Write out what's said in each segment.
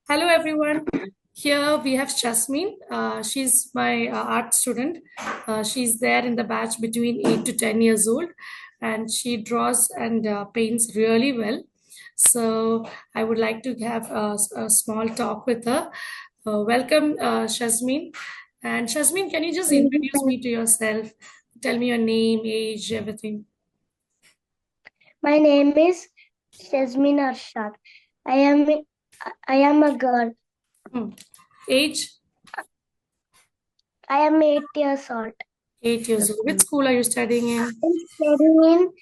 Hello, everyone. Here we have Jasmine. She's my art student. She's there in the batch between 8 to 10 years old, and she draws and paints really well. So I would like to have a small talk with her. Welcome, Jasmine. And Jasmine, can you just introduce me to yourself? Tell me your name, age, everything. My name is Shazmin Arshad. I am I am a girl. Hmm. Age? I am 8 years old. 8 years old. Which school are you studying in? I'm studying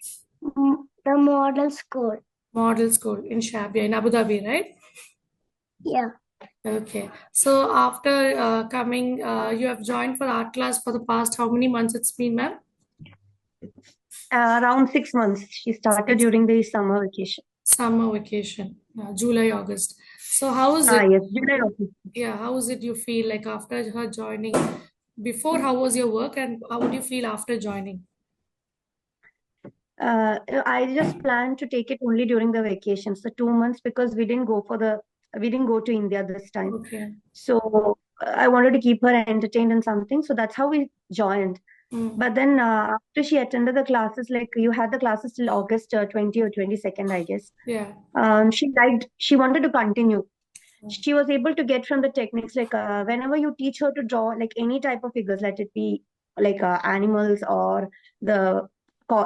in the model school. Model school in Shabia in Abu Dhabi, right? Yeah, Okay. So after coming, you have joined for art class for the past how many months it's been, ma'am? Around 6 months. She started Six during the summer vacation. summer vacation, July, August. So how is it? Yes, July. August. Yeah, how is it you feel like after her joining? Before, how was your work, and how would you feel after joining? I just planned to take it only during the vacations, the 2 months, because we didn't go to India this time. Okay. So I wanted to keep her entertained in something. So that's how we joined. Mm. But then after she attended the classes, like you had the classes till August 20 or 22nd, I guess. Yeah. She wanted to continue. She was able to get from the techniques, like whenever you teach her to draw like any type of figures, let it be like animals or the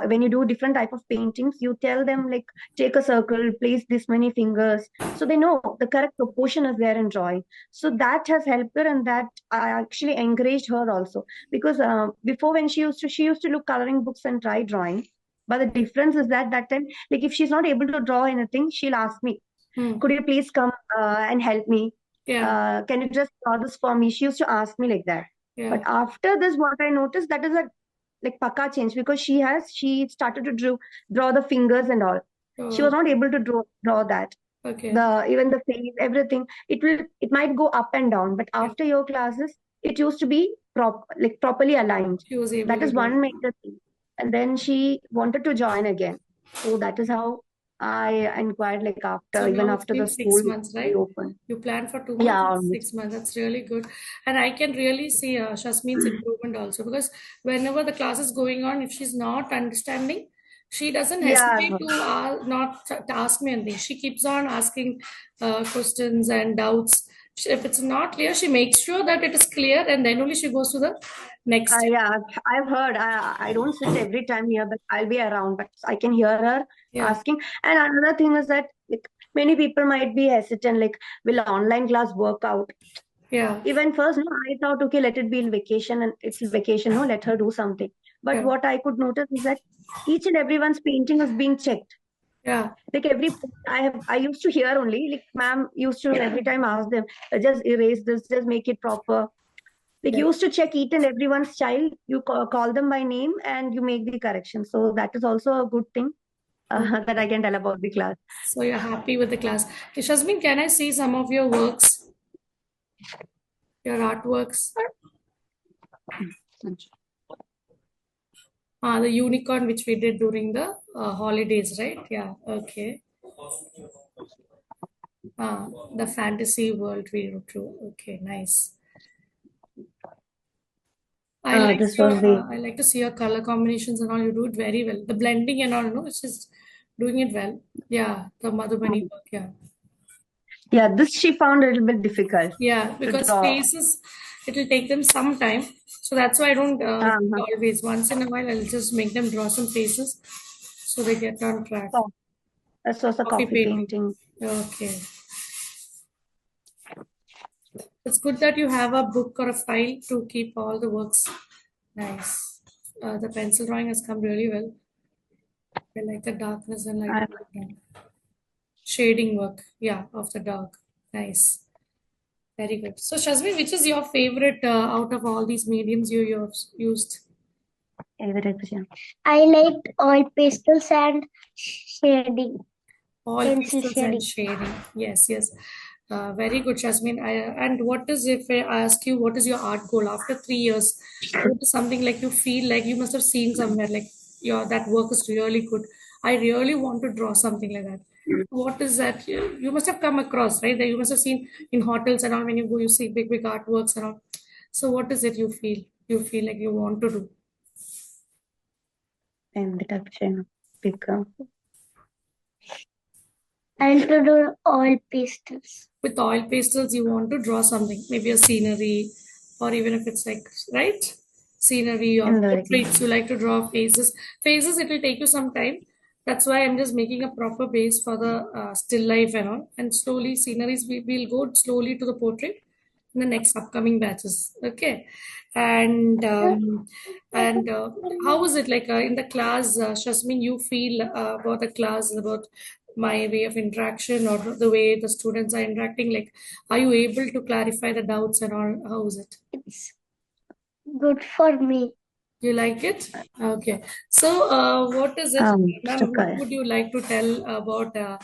when you do different type of paintings, you tell them like take a circle, place this many fingers, so they know the correct proportion is there in drawing. So that has helped her, and that I actually encouraged her also, because before, when she used to look coloring books and try drawing. But the difference is that time, like if she's not able to draw anything, she'll ask me, Mm. could you please come and help me? Yeah. Can you just draw this for me? She used to ask me like that. But Yeah. after this, what I noticed, that is a like pakka change, because she started to draw the fingers and all. She was Oh, not able to draw that. okay. The even the face, everything. It might go up and down, but Yeah. after your classes, it used to be properly aligned. She was able That to is do it. one major thing. And then she wanted to join again. So that is how I inquired, like So even now it's after the been school 6 months, right? reopened. You planned for 2 months, Yeah, it's almost. 6 months. That's really good. And I can really see Shasmin's improvement also because whenever the class is going on, if she's not understanding, she doesn't Yeah, hesitate to not to ask me anything. She keeps on asking questions and doubts. If it's not clear, she makes sure that it is clear and then only she goes to the next step. yeah, I've heard. I don't sit every time here, but I'll be around. But I can hear her Yeah, asking. And another thing is that like many people might be hesitant, like will online class work out? yeah, Even first, no, I thought, okay, let it be in vacation, and it's vacation, no, let her do something. But yeah, what I could notice is that each and everyone's painting was being checked. yeah. Like I used to hear only, like ma'am used to every time ask them, just erase this, just make it proper. Like Yeah. you used to check each and everyone's child, you call them by name and you make the correction. So that is also a good thing that I can tell about the class. So you're happy with the class. Okay, Shasmin, can I see some of your works, your artworks? The unicorn which we did during the holidays, right? Yeah, okay. The fantasy world we drew. Okay, nice. This was the I like to see your color combinations and all. You do it very well. The blending and all, no, it's just doing it well. Yeah, the Madhubani work. Yeah, yeah, this she found a little bit difficult yeah, to because draw. faces, it will take them some time. So that's why I don't Uh-huh. always. Once in a while, I'll just make them draw some faces so they get on track. So this was a Coffee coffee painting. painting. Okay. It's good that you have a book or a file to keep all the works. Nice. The pencil drawing has come really well. I like the darkness and light I, shading work. Yeah, of the dark. Nice. Very good. So, Shazmi, which is your favorite out of all these mediums you have used? I liked oil pastels and shading, All pencil pastels and shading. shading. Yes, yes. Very good, Shasmin. And what is, if I ask you, what is your art goal after 3 years? What is something like you feel like you must have seen somewhere, like your that work is really good. I really want to draw something like that. What is that? You must have come across, right? That you must have seen in hotels and all when you go, you see big, big artworks and all. So what is it you feel? You feel like you want to do And the touch become And to do all pastels. with oil pastels? You want to draw something, maybe a scenery, or even if it's like right, scenery or in the portraits. You like to draw faces. Faces, it will take you some time. That's why I'm just making a proper base for the still life and all. And slowly, sceneries we will go slowly to the portrait in the next upcoming batches. Okay, and how was it like in the class, Shasmin? You feel about the class, about my way of interaction or the way the students are interacting? Like, are you able to clarify the doubts and all? How is it? It's good for me. You like it? Okay. So, what is it, ma'am? What Stuka. would you like to tell about the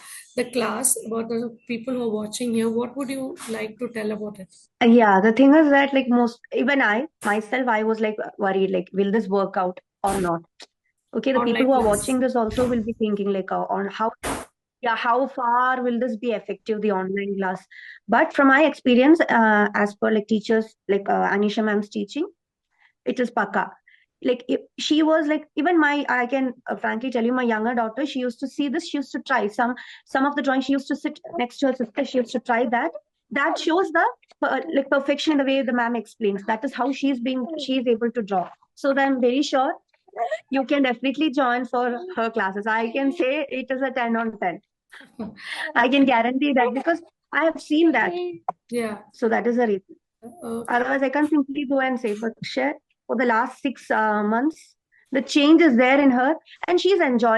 class, about the people who are watching here? What would you like to tell about it? Yeah, the thing is that like most, even I myself, I was like worried, like, will this work out or not? Okay, the people Online who are class. watching this also will be thinking like on how, yeah, how far will this be effective, the online class? But from my experience, as per like teachers, like Anisha ma'am's teaching, it is paka. Like if she was like, even my, I can frankly tell you, my younger daughter, she used to see this, she used to try some of the drawing. She used to sit next to her sister, she used to try that. That shows the like perfection in the way the ma'am explains. That is how she's able to draw. So I'm very sure you can definitely join for her classes. I can say it is a 10 on 10. I can guarantee that because I have seen that. Yeah. So that is the reason. Okay. Otherwise, I can't simply go and say, but share for the last 6 months, the change is there in her and she's enjoying.